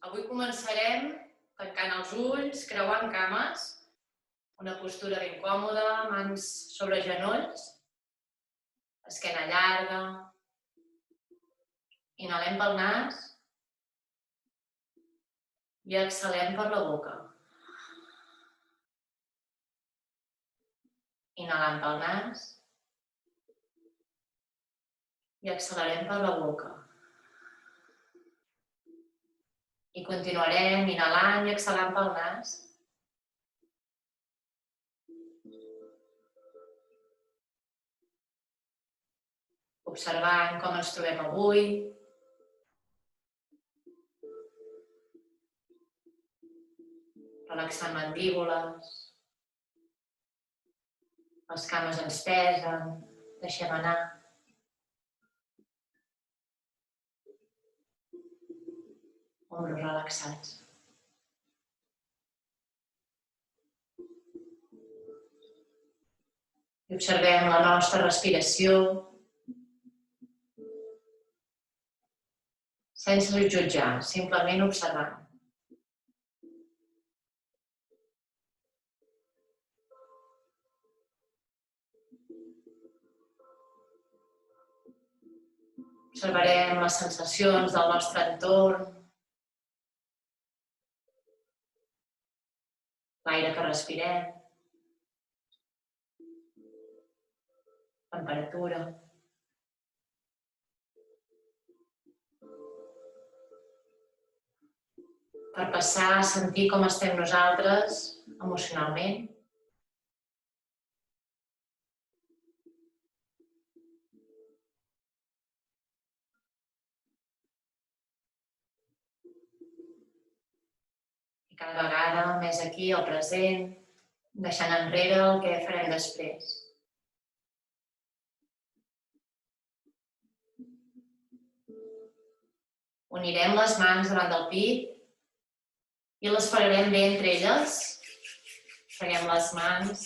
Avui començarem tancant els ulls, creuant cames, una postura ben còmoda, mans sobre genolls, esquena llarga. Inhalem pel nas i exhalem per la boca. Inhalant pel nas i exhalarem per la boca. I continuarem inhalant i exhalant pel nas. Observant com ens trobem avui. Relaxant mandíbules. Les cames ens pesen, deixem anar. Ombros relaxats. I observem la nostra respiració sense jutjar, simplement observant. Observarem les sensacions del nostre entorn, l'aire que respirem, temperatura. Per passar a sentir com estem nosaltres emocionalment. I cada vegada més aquí, al present, deixant enrere el que farem després. Unirem les mans davant del pit i les fregarem bé entre elles. Freguem les mans.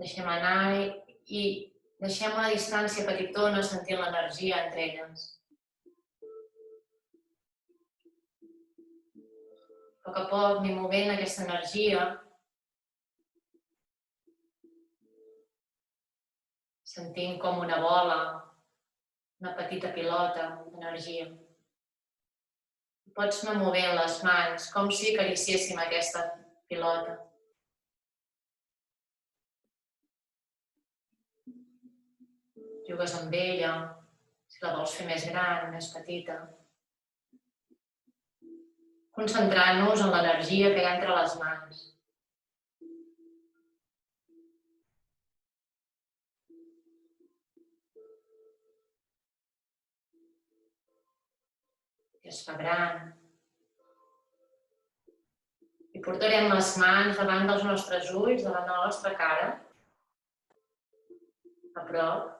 Deixem anar i deixem una distància petitona sentint l'energia entre elles. A poc a poc anem movent aquesta energia, sentint com una bola, una petita pilota d'energia. Pots anar movent les mans com si acariciéssim aquesta pilota. Jugues amb ella, si la vols fer més gran, més petita. Concentrant-nos en l'energia que hi ha entre les mans. I es fa gran. I portarem les mans davant dels nostres ulls, davant de la nostra cara. A prop,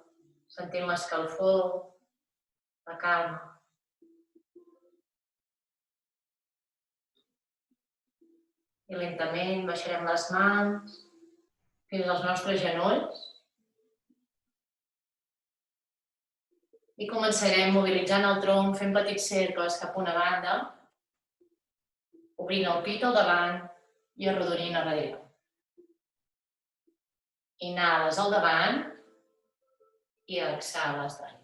sentint l'escalfor, la calma. I lentament baixarem les mans fins als nostres genolls. I començarem mobilitzant el tronc, fent petits cercles cap a una banda, obrint el pit al davant i arrodonint a darrere. Inhales al davant i exhales darrere.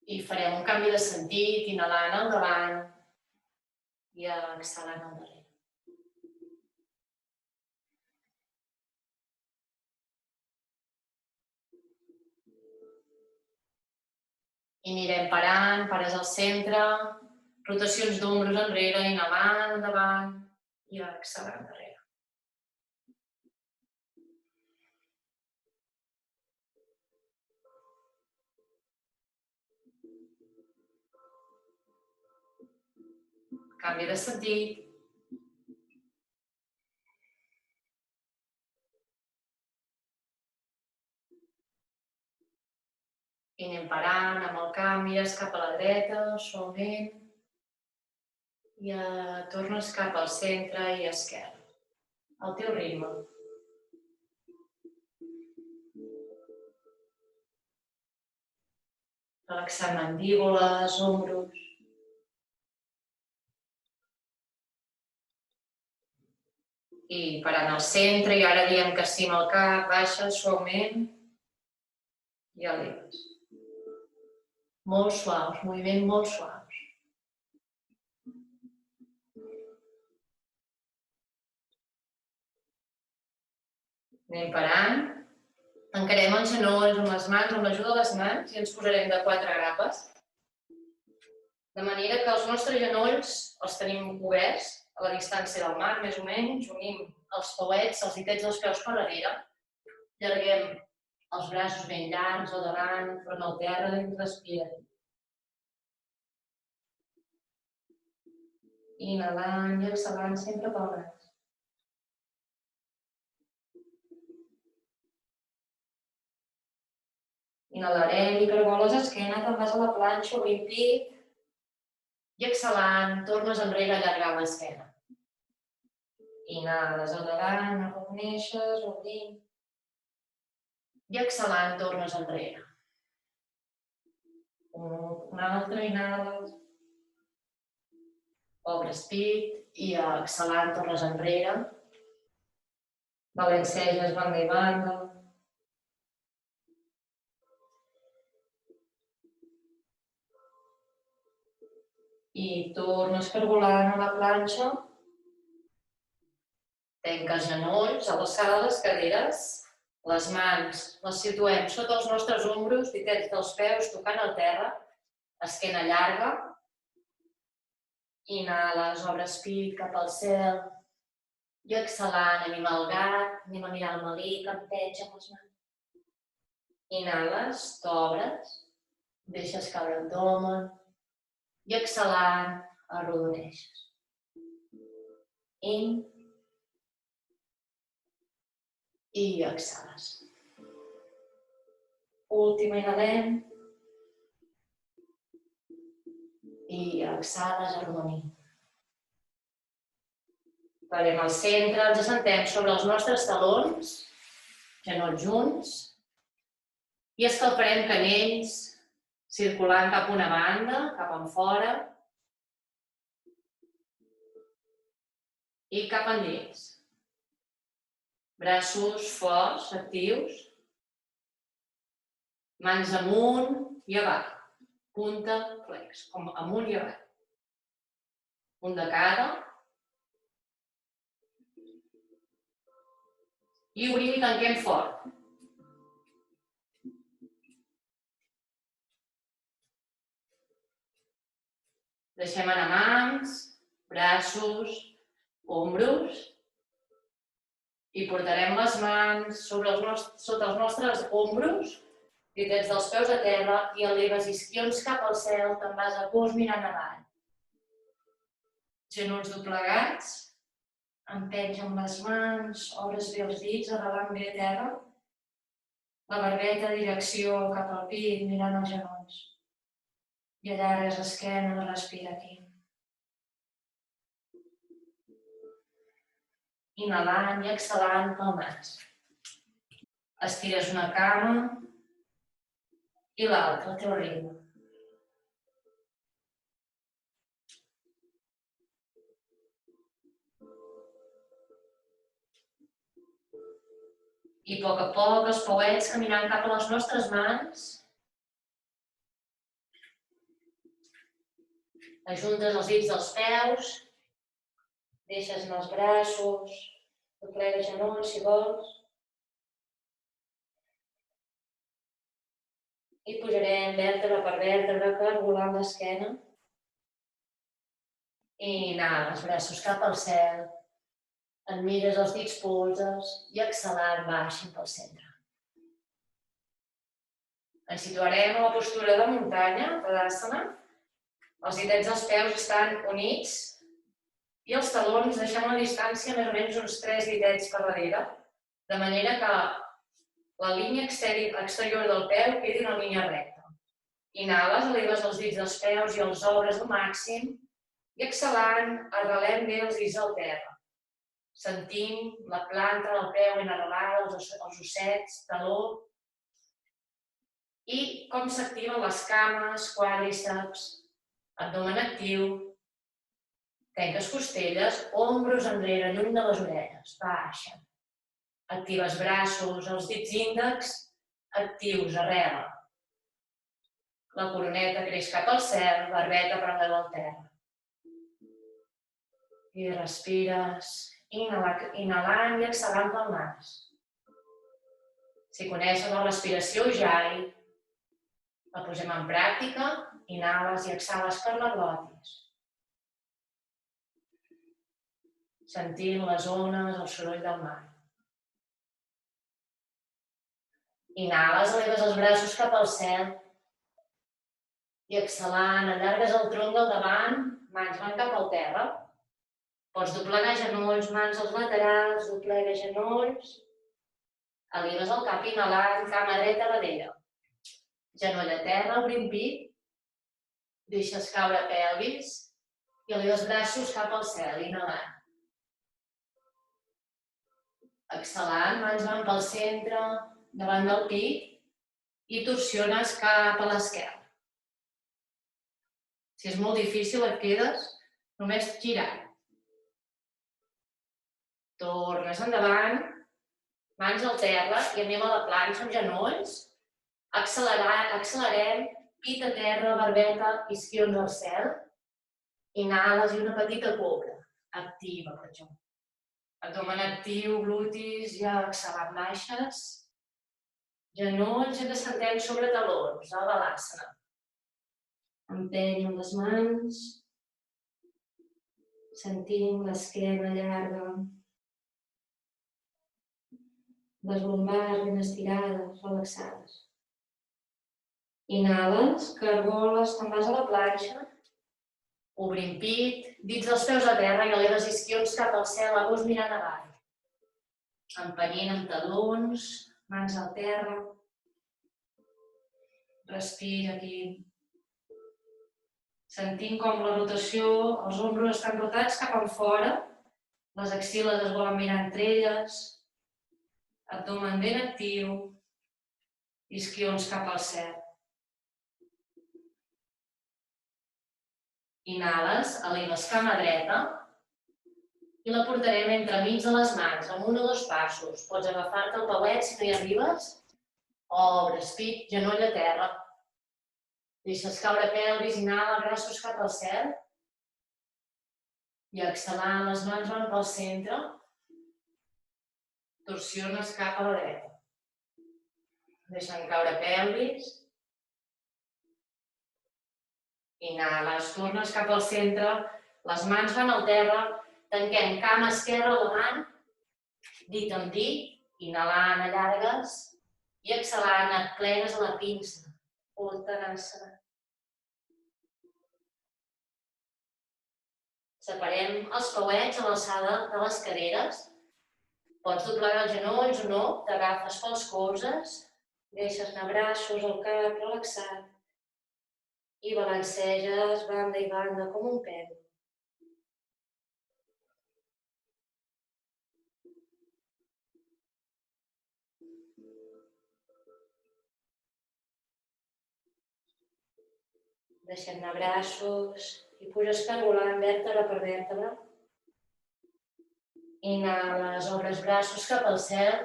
I farem un canvi de sentit, inhalant al davant i exhalant al darrere. I anirem parant, pares al centre, rotacions d'ombros enrere, inhalant endavant i exhalant darrere. Canvi de sentit. I anem parant amb el cap, mires cap a la dreta, suaument. I tornes cap al centre i esquerra, al teu ritme. Relaxant mandíbules, ombros. I parant al centre, i ara diem que sí amb el cap, baixes suaument i eleves. Molt suaus, moviment molt suaus. Anem parant. Tancarem els genolls amb les mans, amb l'ajuda de les mans, i ens posarem de 4 grapes. De manera que els nostres genolls els tenim oberts, a la distància del mar, més o menys, unim els pauets, els ditets dels peus per darrere, llarguem els braços ben llargs o davant, front al terra, i respirem. Inhalant i exhalant sempre pel nas. Inhalarem i cargoles esquena, te'n vas a la planxa, obrim pit, i exhalant, tornes enrere a allargar l'esquena. Inhales al davant, arrodoneixes, obrint. I exhalant, tornes enrere. Un altre, inhales. Obres pit i exhalant, tornes enrere. Balanceges banda i banda. I tornes cargolant a la planxa. Tanca els genolls, a l'alçada de les caderes, les mans les situem sota els nostres ombros, ditets dels peus tocant el terra, esquena llarga. Inhales, obres pit cap al cel. I exhalant, anem al gat, anem a mirar el melic, empetja amb les mans. Inhales, t'obres, deixes caure l'abdomen. I exhalant, arrodoneixes. In. I exhales. Última, inhalem. I exhales, arrodonint. Parem al centre, ens assentem sobre els nostres talons, genolls junts, i escalfarem canells, circulant cap a una banda, cap enfora, i cap endins. Braços forts, actius, mans amunt i avall, punta, flex, com amunt i avall. Un de cada. I obrim i tanquem fort. Deixem anar mans, braços, ombros. I portarem les mans sota els nostres ombros, ditets dels peus a terra, i eleves isquions cap al cel, te'n vas a cos mirant avall. Genolls doblegats, empenja amb les mans, obres bé els dits, arrelant bé a terra. La barbeta, direcció cap al pit, mirant els genolls. I allargues l'esquena, respira aquí. Inhalant i exhalant pel nas. Estires una cama i l'altra, al teu ritme. I a poc, els pauets caminant cap a les nostres mans. Ajuntes els dits dels peus. Deixes anar els braços, doblega genolls si vols. I pujarem vèrtebra per vèrtebra, cargolant l'esquena. I inhala, els braços cap al cel. Et mires els dits polzes i exhalant baixen pel centre. Ens situarem a la postura de muntanya, Tadasana. Els ditets dels peus estan units. I els talons deixem la distància més o menys uns 3 ditets per darrere, de manera que la línia exterior del peu quedi una línia recta. Inhales, eleves els dits dels peus i els obres al màxim. I exhalant, arrelem bé els dits al terra. Sentint la planta del peu ben arrelada, els ossets, taló. I com s'activen les cames, quàdriceps, abdomen actiu. Tanques costelles, ombros enrere, lluny de les orelles, baixa. Actives braços, els dits índex, actius, arrela. La coroneta creix cap al cel, barbeta paral·lela al terra. I respires, inhalant i exhalant pel nas. Si coneixes la respiració Ujjayi, la posem en pràctica, inhales i exhales per la glotis. Sentint les ones, el soroll del mar. Inhales, eleves els braços cap al cel. I exhalant, allargues el tronc del davant, mans van cap al terra. Pots doblegar genolls, mans als laterals, doblega genolls. Eleves el cap inhalant, cama dreta a vedella. Genoll a terra, obrint pit. Deixes caure pelvis i eleves braços cap al cel, inhalant. Exhalant, mans van pel centre, davant del pit i torsiones cap a l'esquerra. Si és molt difícil et quedes només girant. Tornes endavant, mans al terra i anem a la planxa amb genolls. Accelerem, pit a terra, barbeta, isquions al cel. Inhales i una petita cobra. Activa per això. Abdomen actiu, glutis, ja exhalant baixes. Genolls i ens assentem sobre talons, a balasana. Empeny amb les mans. Sentim l'esquena llarga. Les lumbars ben estirades, relaxades. Inhales, cargoles, te'n vas a la planxa. Obrint pit, dits dels peus a terra i eleves isquions cap al cel, a gust mirant avall. Empenyint amb talons, mans al terra. Respira aquí. Sentint com la rotació, els ombros estan rotats cap enfora, les axil·les es volen mirar entre elles, abdomen ben actiu, isquions cap al cel. Inhales, eleves cama dreta i la portarem entremig de les mans, amb 1 o 2 passos. Pots agafar-te el pauet si no hi arribes. Obres, pit, genoll a terra. Deixes caure pelvis, inhala, braços cap al cel. I exhalant, les mans van pel centre. Torsiones cap a la dreta. Deixen caure pelvis. Inhales, tornes cap al centre, les mans van al terra, tanquem cama esquerra al davant, dit amb dit, inhalant, allargues, i exhalant, et plenes a la pinça, Uttanasana. Separem els pauets a l'alçada de les caderes. Pots doblegar els genolls o no, t'agafes pels colzes, deixes anar braços, el cap relaxat, i balanceges banda i banda com un pèndol. Deixem anar braços i puges cargolant vèrtebra per vèrtebra. Inhales, obres braços cap al cel.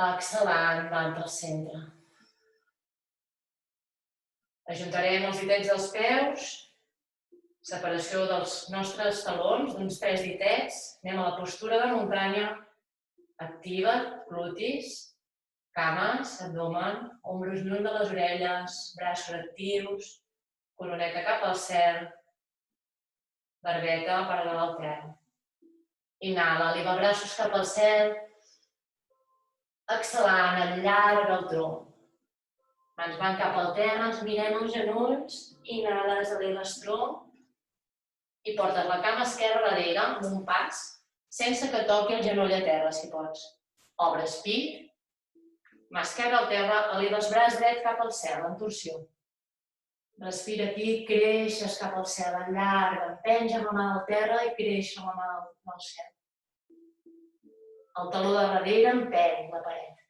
Exhalant, van pel centre. Ajuntarem els ditets dels peus, separació dels nostres talons, d'uns 3 ditets. Anem a la postura de muntanya. Activa, glutis, cames, abdomen, ombros lluny de les orelles, braços actius, coroneta cap al cel, barbeta paral·lela al terra. Inhala, eleva braços cap al cel. Exhalant, allarga el tronc. Mans van cap al terra, ens mirem els genolls, inhales, eleves tronc i portes la cama esquerra darrere amb un pas, sense que toqui el genoll a terra, si pots. Obres pit, mà esquerra al terra, eleves braç dret cap al cel, en torsió. Respira aquí, creixes cap al cel, allarga, empenys amb la mà al terra i creix amb la mà al cel. El taló de darrere empeny la paret.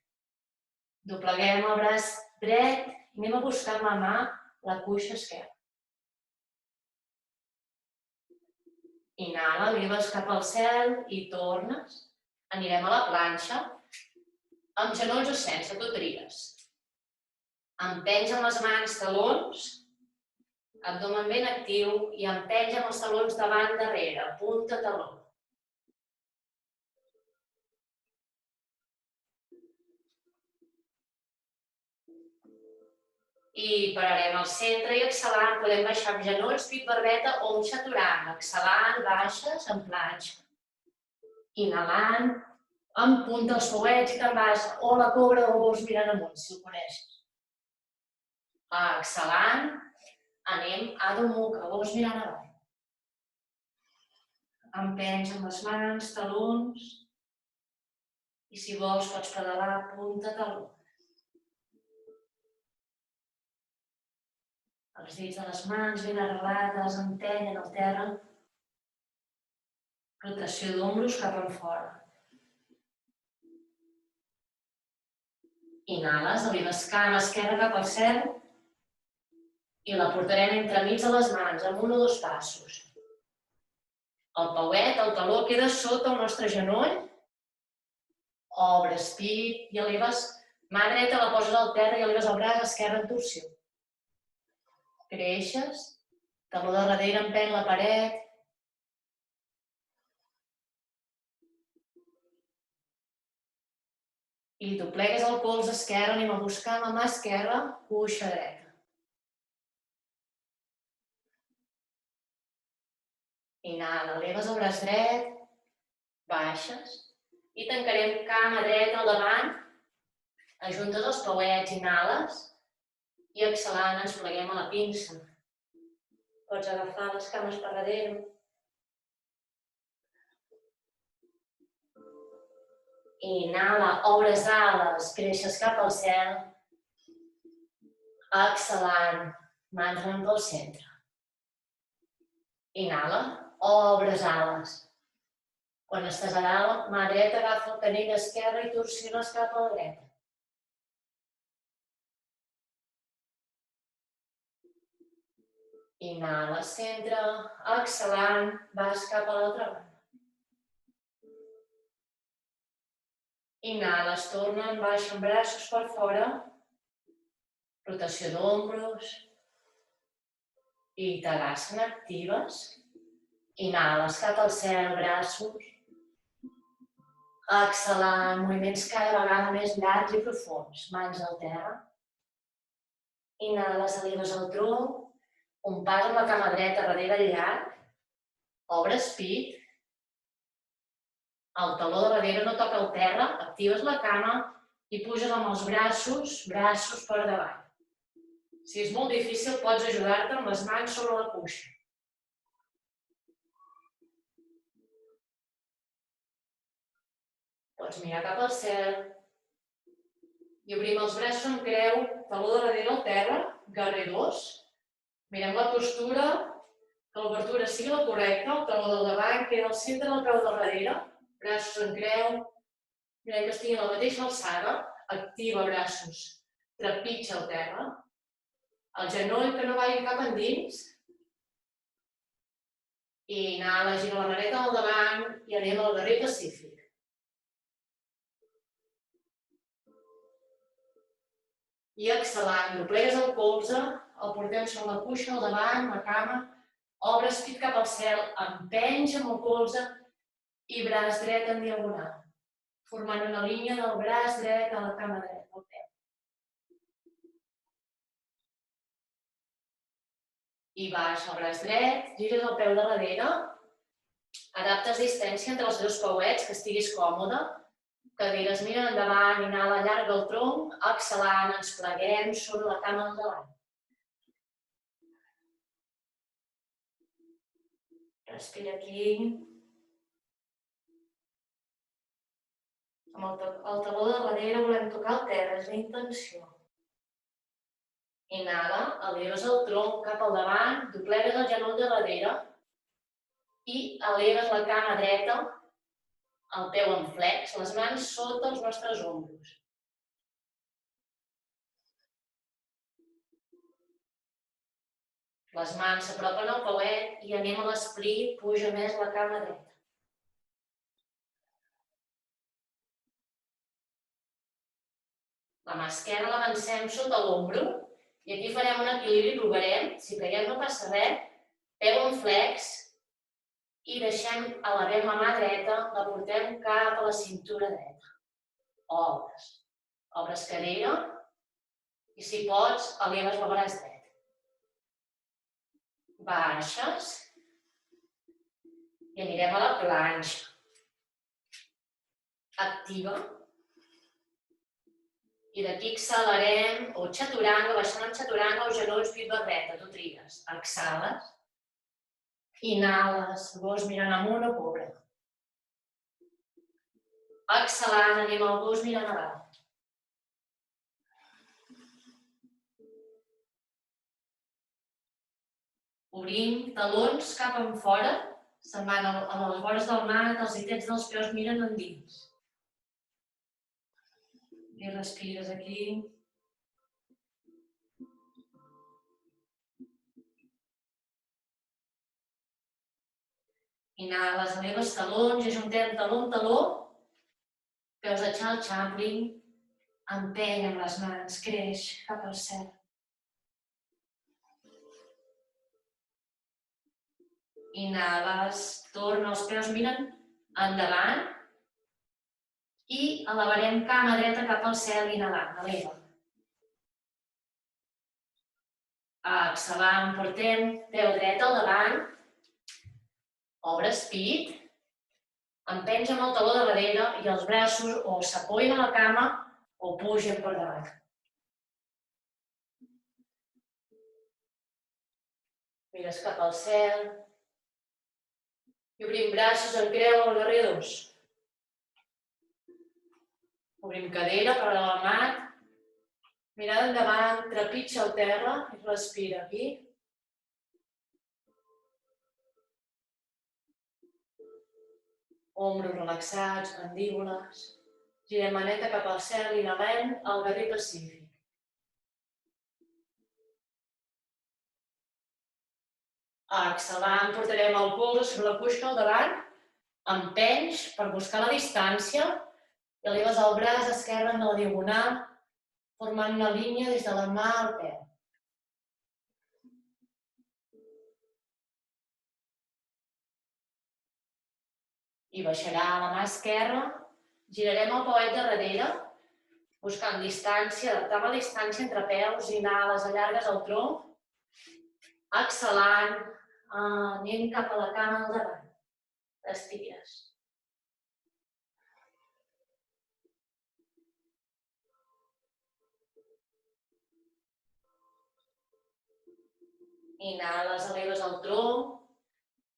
Dobleguem el braç dret i anem a buscar amb la mà la cuixa esquerra. Inhala, eleves cap al cel i tornes. Anirem a la planxa, amb genolls o sense, tu tries. Empenys amb les mans talons, abdomen ben actiu i empenys amb els talons davant darrere, punta taló. I pararem al centre i exhalant, podem baixar amb genolls, pit, barbeta o un chaturanga. Exhalant, baixes en planxa. Inhalant, amb punta els pouets i te'n vas o a la cobra o gos mirant amunt, si ho coneixes. Exhalant, anem a Adho Mukha, gos mirant avall. Empenys amb les mans, talons, i si vols pots pedalar punta taló. Els dits de les mans ben arrelades, empenyen el terra. Rotació d'ombros cap enfora. Inhales, eleves cama esquerra cap al cel i la portarem entremig de les mans, amb un o dos passos. El pauet, el taló, queda sota el nostre genoll. Obres pit i eleves mà dreta, la poses al terra i eleves el braç esquerre en torsió. Creixes, taló de darrere empeny la paret. I doblegues el colze esquerre, anem a buscar amb la mà esquerra, cuixa dreta. Inhala, eleves el braç dret, baixes i tancarem cama dreta al davant, ajuntes els pauets, inhales i exhalant ens pleguem a la pinça. Pots agafar les cames per darrere. Inhala, obres ales, creixes cap al cel. Exhalant, mans van pel centre. Inhala, obres ales. Quan estàs a dalt, mà dreta agafa el canell esquerre i torsiones cap a la dreta. Inhala, centre, exhalant, vas cap a l'altra banda. Inhales, tornen, baixen braços per fora. Rotació d'ombros. I Tadasana, actives. Inhales cap al cel, braços. Exhalant, moviments cada vegada més llargs i profunds. Mans al terra. Inhales, eleves el tronc. Un pas amb la cama dreta darrere llarg. Obres pit. El taló de darrere no toca el terra, actives la cama i puges amb els braços per davant. Si és molt difícil, pots ajudar-te amb les mans sobre la cuixa. Pots mirar cap al cel i obrim els braços en creu, taló de darrere al terra, guerrer 2. Mirem la postura, que l'obertura sigui la correcta, el taló del davant queda al centre del peu del darrere. Braços en creu, mirem que estiguin a la mateixa alçada, activa braços, trepitja el terra, el genoll que no vagi cap endins, i inhala, gira la maneta al davant i anem al guerrer pacífic. I exhalant, doblegues el colze, el portem sobre la cuixa al davant, la cama, obres pit cap al cel, empenys amb el colze, i braç dret en diagonal, formant una línia del braç dret a la cama dreta, al peu. I baixa el braç dret, gires el peu de darrere, adaptes distància entre els dos pauets, que estiguis còmode, caderes miren endavant, inhala, allarga el tronc, exhalant, ens pleguem sobre la cama del davant. Respira aquí. Amb el taló de darrere volem tocar el terra, és la intenció. Inhala, eleves el tronc cap al davant, doblegues el genoll de darrere i eleves la cama dreta, el peu en flex, les mans sota els nostres ombros. Les mans s'apropen al pauet i anem a l'esprit, puja més la cama dreta. La mà esquerra l'avancem sota l'ombro i aquí farem un equilibri, provarem, si caiem no passa res, peu en flex i elevem la mà dreta, la portem cap a la cintura dreta. Obres. Obres cadera i si pots, eleves el braç dret. Baixes i anirem a la planxa. Activa. I d'aquí accelerem, o chaturanga, baixant en chaturanga o genolls pit barreta, tu trigues. Exhales. Inhales, gos mirant amunt o cobra. Exhalant, anem al gos mirant a dalt. Obrim talons cap en fora, se'n van a les vores del mat, els ditets dels peus miren endins. I respires aquí. Inhales, eleves talons i ajuntem taló amb taló. Peus a Charles Chaplin. Empeny amb les mans, creix cap al cel. Inhales, torna, els peus miren endavant. I elevarem cama dreta cap al cel, inhalant, eleva. Exhalant, portem peu dret al davant. Obres pit. Empenys amb el taló de darrere i els braços o s'apoyen a la cama o pugen per davant. Mires cap al cel. I obrim braços en creu al darrere dos. Obrim cadera, paral·lela al mat. Mirada endavant, trepitja el terra i respira aquí. Ombros relaxats, mandíbules. Girem maneta cap al cel, inhalem el garrí pacífic. Exhalant, portarem el colze sobre la cuixa al davant. Empenys per buscar la distància. I eleves el braç esquerre en la diagonal, formant una línia des de la mà al peu. I baixarà la mà esquerra, girarem el pauet de darrere, buscant distància, adaptant la distància entre peus, inhales, allargues el tronc, exhalant, anem cap a la cama al davant, estires. Inhales, eleves el tronc,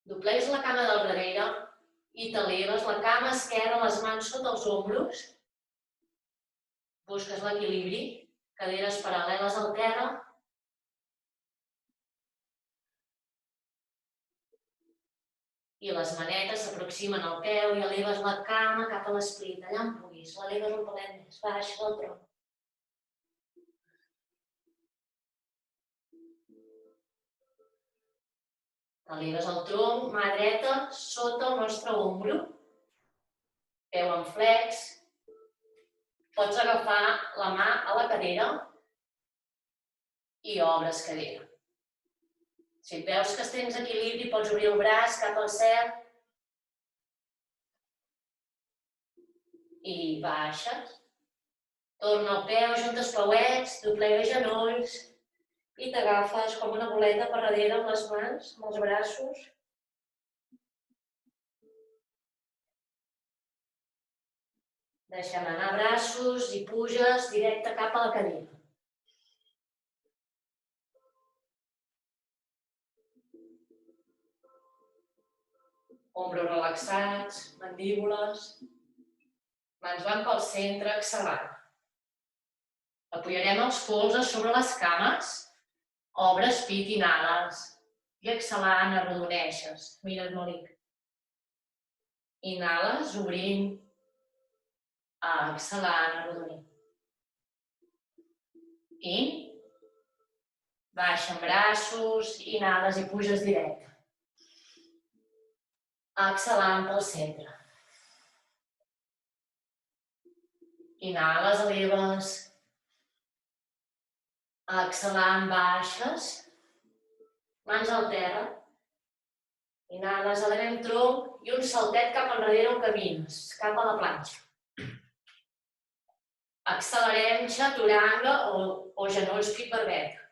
doblegues la cama del darrere i t'eleves la cama esquerra, les mans sota els ombros. Busques l'equilibri, caderes paral·leles al terra. I les manetes s'aproximen al peu i eleves la cama cap a l'esplit, allà on puguis. L'eleves un pelet més, baixes el tronc. Eleves el tronc, mà dreta, sota el nostre ombro. Peu en flex. Pots agafar la mà a la cadera i obres cadera. Si et veus que tens equilibri, pots obrir el braç cap al cel i baixes. Torna el peu, juntes pauets, doblega genolls i t'agafes com una boleta per darrere amb les mans, amb els braços. Deixem anar braços i puges directe cap a la cadira. Ombros relaxats, mandíbules, Mans van pel centre, exhalant. Apoyarem els colzes sobre les cames, obres pit, inhales, i exhalant, arrodoneixes. Mira't, Mònic. Inhales, obrint, exhalant, arrodonint. In, baixen braços, inhales i puges directe. Exhalant pel centre. Inhales, eleves. Exhalant, baixes. Mans al terra. Inhales, elevem tronc i un saltet cap enrere on camines, cap a la planxa. Accelerem chaturanga o genolls pit barbeta.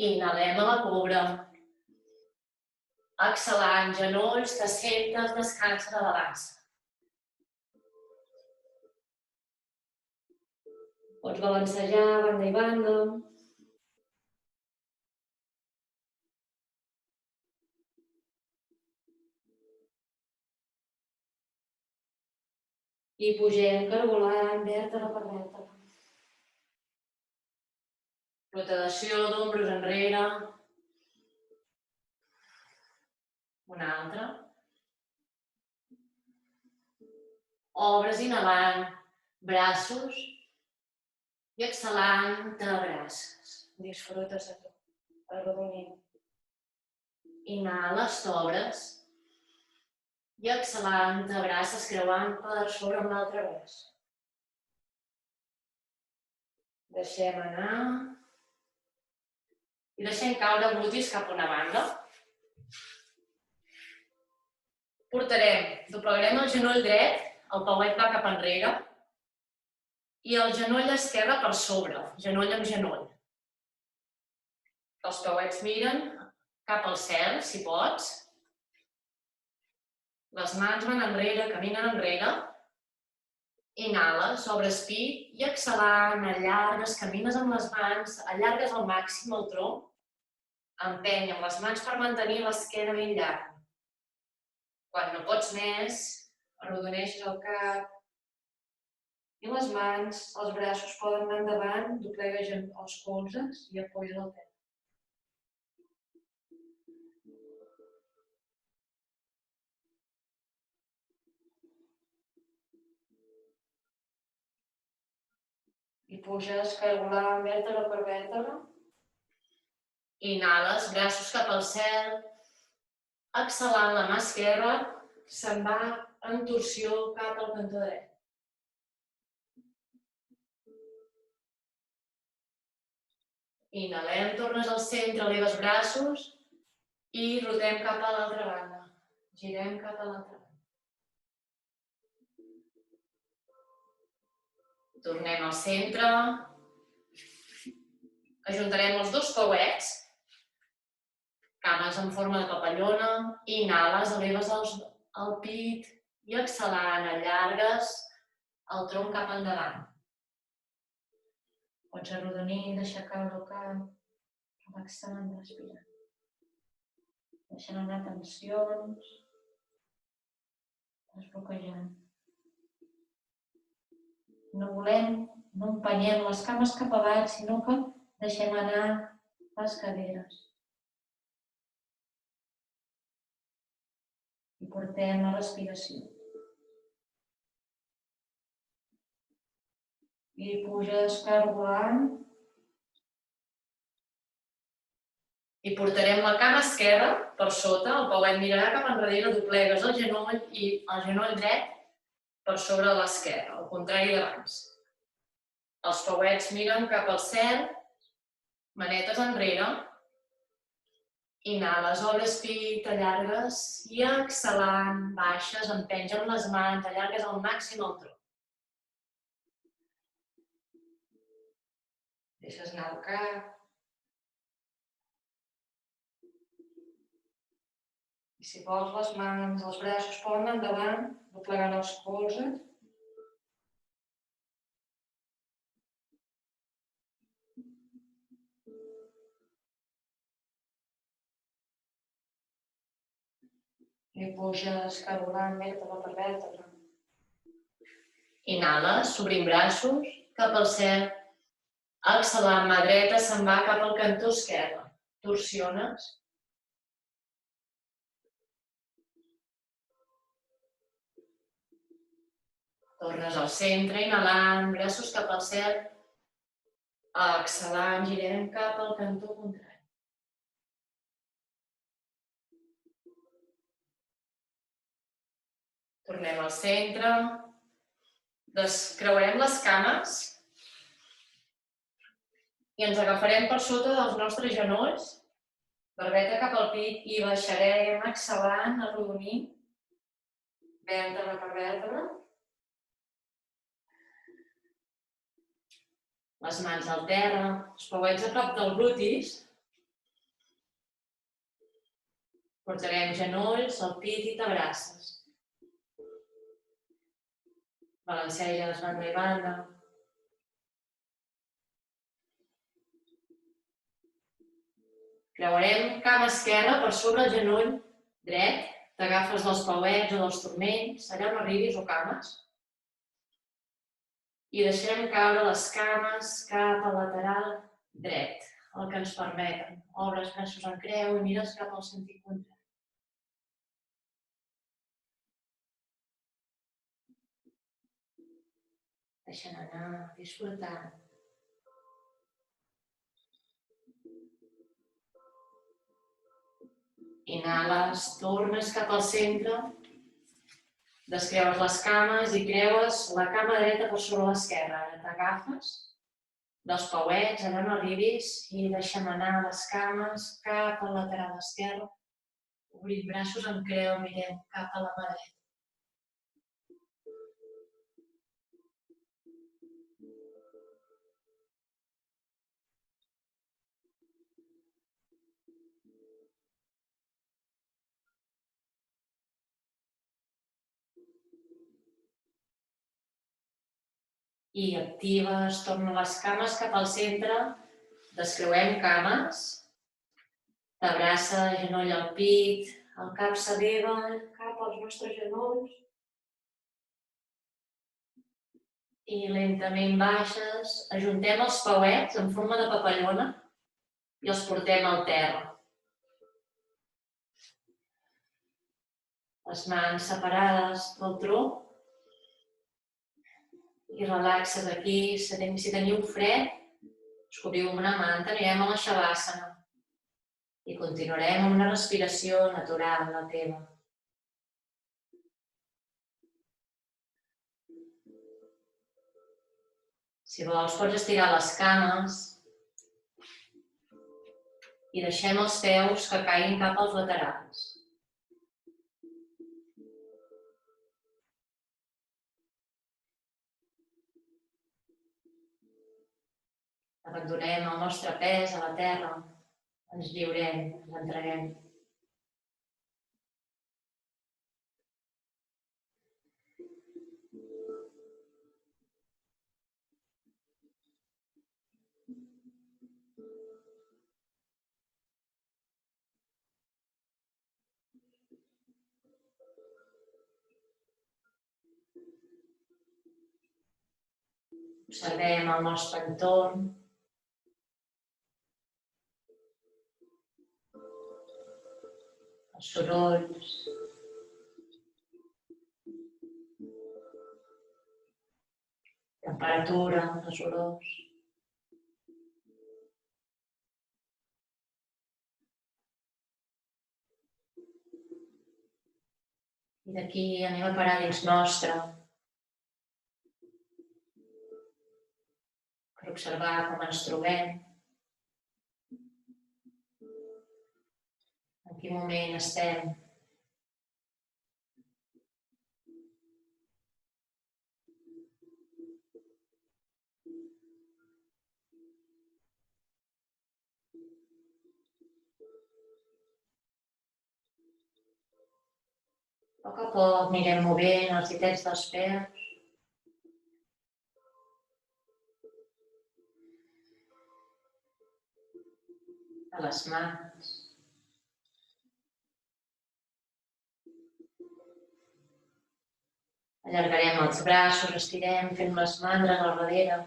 Inhalem a la cobra. Exhalant, genolls, t'assentes, descansa de balança. Pots balancejar banda i banda. I pugem cargolant vèrtebra per vèrtebra. Rotació d'ombros enrere. Una altra. Obres inhalant, braços. I exhalant, t'abraces. Disfrutes de tot. Arrodonint. Inhales, t'obres. I exhalant, t'abraces creuant per sobre amb l'altre braç. Deixem anar. I deixem caure glutis cap a una banda. Doblegarem el genoll dret, el pauet va cap enrere, i el genoll esquerre per sobre, genoll amb genoll. Els pauets miren cap al cel, si pots. Les mans van enrere, caminen enrere. Inhales, obres pit i exhalant, allargues, camines amb les mans, allargues al màxim el tronc. Empeny amb les mans per mantenir l'esquena ben llarga. Quan no pots més, arrodoneixes el cap i les mans, els braços poden anar endavant, doblegues els colzes i apoyes el terra. I puges cargolant vèrtebra per vèrtebra. Inhales, braços cap al cel. Exhalant, la mà esquerra se'n va en torsió cap al cantó dret. Inhalem, tornes al centre, eleves braços i rotem cap a l'altra banda. Girem cap a l'altra banda. Tornem al centre. Ajuntarem els dos pauets. Cames en forma de papallona. Inhales, eleves el pit i exhalant, allargues el tronc cap endavant. Pots arrodonir, deixar caure el cap, relaxant, respirant. Deixant anar tensions, desbloquejant. No empenyem les cames cap avall, sinó que deixem anar les caderes. I portem la respiració. I puges cargolant. I portarem la cama esquerra per sota, el pauet mirarà cap enrere, doblegues el genoll i el genoll dret per sobre de l'esquerra, al contrari d'abans. Els pauets miren cap al cel, manetes enrere. Inhales, obres pit, allargues i exhalant, baixes, empenys amb les mans, allargues al màxim el tronc. Deixes anar el cap. I si vols, les mans, els braços poden anar endavant, doblegant els colzes. I puges cargolant vèrtebra per vèrtebra. Inhales, obrim braços cap al cel. Exhalant, mà dreta se'n va cap al cantó esquerre. Torsiones. Tornes al centre, inhalant, braços cap al cel. Exhalant, girem cap al cantó contrari. Tornem al centre. Descreuarem les cames i ens agafarem per sota dels nostres genolls, barbeta cap al pit i baixarem, exhalant, arrodonint, vèrtebra per vèrtebra. Les mans al terra, els pauets a prop dels glutis. Portarem genolls al pit i t'abraces. Balanceges banda i banda. Creuarem cama esquerra per sobre el genoll dret. T'agafes dels pauets o dels turmells, allà on arribis o cames. I deixem caure les cames cap al lateral dret, el que ens permeten. Obres braços en creu i mires cap al sentit contrari. Deixant anar, disfrutant. Inhales, tornes cap al centre, descreues les cames i creues la cama dreta per sobre l'esquerra. Ara t'agafes dels pauets, allà on arribis, i deixem anar les cames cap al lateral esquerre. Obrim braços en creu, mirem cap a la mà dreta. I actives, torna les cames cap al centre, descreuem cames, t'abraça genoll al pit, el cap s'eleva cap als nostres genolls i lentament baixes, ajuntem els pauets en forma de papallona i els portem al terra. Les mans separades del tronc. I relaxes aquí, si teniu fred, us cobriu amb una manta, anirem a la Shavasana. I continuarem amb una respiració natural, la teva. Si vols, pots estirar les cames i deixem els peus que caiguin cap als laterals. Abandonem el nostre pes a la terra, ens lliurem, ens entreguem. Observem el nostre entorn. Els sorolls. Temperatura, les olors. I d'aquí anem a parar dins nostre. Per observar com ens trobem. En quin moment estem. A poc a poc anirem movent els ditets dels peus. A les mans. Allargarem els braços, estirem, fent les mandres al darrere.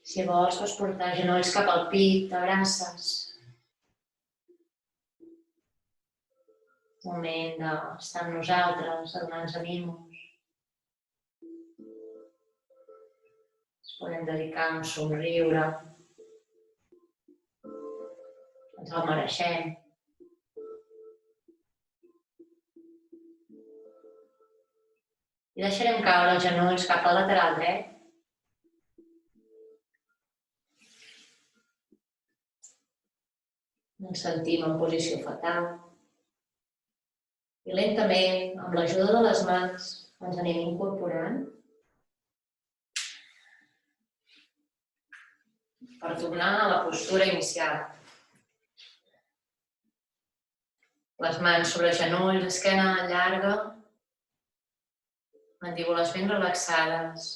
Si vols, pots portar genolls cap al pit, t'abraces. Moment d'estar amb nosaltres, de donar-nos mimos. Ens podem dedicar a un somriure. Ens el mereixem. I deixarem caure els genolls cap al lateral dret. Ens sentim en posició fetal. I lentament, amb l'ajuda de les mans, ens anem incorporant per tornar a la postura inicial. Les mans sobre genolls, esquena llarga, mandíbules ben relaxades.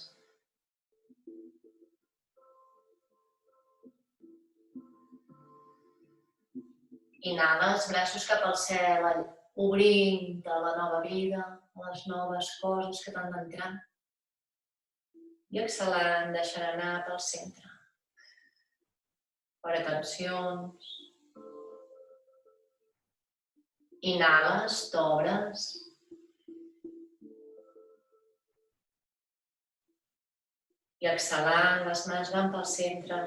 Inhales, braços cap al cel, obrint a la nova vida, a les noves coses que t'han d'entrar. I exhalant, deixant anar pel centre. Fora tensions. Inhales, t'obres. I exhalant, les mans van pel centre.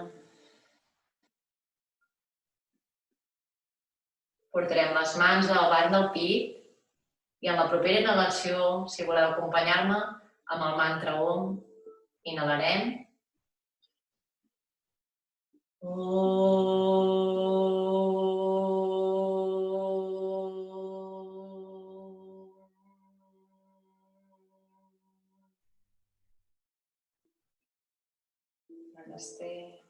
Portarem les mans davant del pit i en la propera inhalació, si voleu acompanyar-me amb el mantra Om, inhalarem. Namasté.